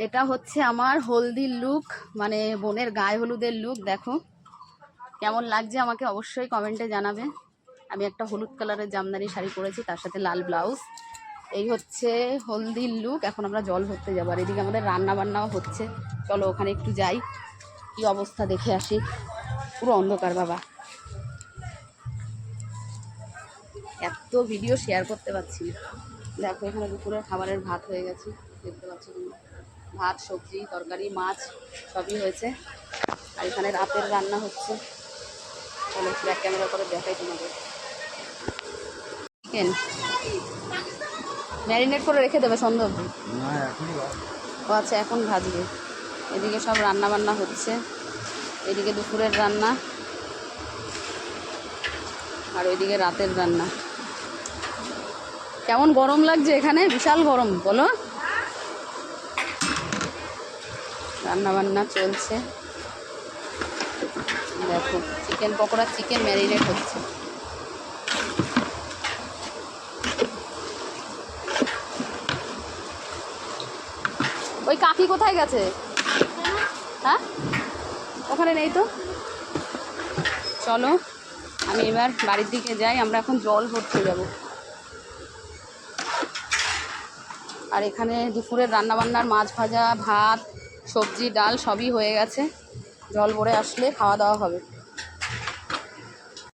এটা হচ্ছে আমার হলদির লুক, মানে বোনের গায়ে হলুদের লুক। দেখো কেমন লাগছে আমাকে অবশ্যই কমেন্টে জানাবে। আমি একটা হলুদ কালারের জামদানি শাড়ি পরেছি, তার সাথে লাল ব্লাউজ। এই হচ্ছে হলদির লুক। এখন আমরা জল ভরতে যাবো, আর এদিকে আমাদের রান্না বান্নাও হচ্ছে। চলো ওখানে একটু যাই, কি অবস্থা দেখে আসি। পুরো অন্ধকার বাবা, এত ভিডিও শেয়ার করতে পারছি না। দেখো এখানে দুপুরের খাবারের ভাত হয়ে গেছে, দেখতে পাচ্ছি তোমরা। ভাত, সবজি, তরকারি, মাছ সবই হয়েছে। আর এখানে রাতের রান্না হচ্ছে। চলো ব্যাক ক্যামেরা করে দেখাই তোমাদের। চিকেন ম্যারিনেট করে রেখে দেবে সন্ধ্যা অবধি? ও আচ্ছা, এখন ভাজবে। এদিকে সব রান্না বান্না হচ্ছে, এদিকে দুপুরের রান্না, আর ওইদিকে রাতের রান্না। কেমন গরম লাগছে এখানে, বিশাল গরম বলো। রান্না বান্না চলছে। দেখো চিকেন পকোড়া, চিকেন ম্যারিনেট হচ্ছে। ওই কাকি কোথায় গেছে? হ্যাঁ, ওখানে নেই তো। চলো আমি এবার বাড়ির দিকে যাই, আমরা এখন জল ভরতে যাব। আর এখানে দুপুরের রান্নাবান্নার মাছ ভাজা, ভাত, সবজি, ডাল সবই হয়ে গেছে। জল ভরে আসলে খাওয়া দাওয়া হবে।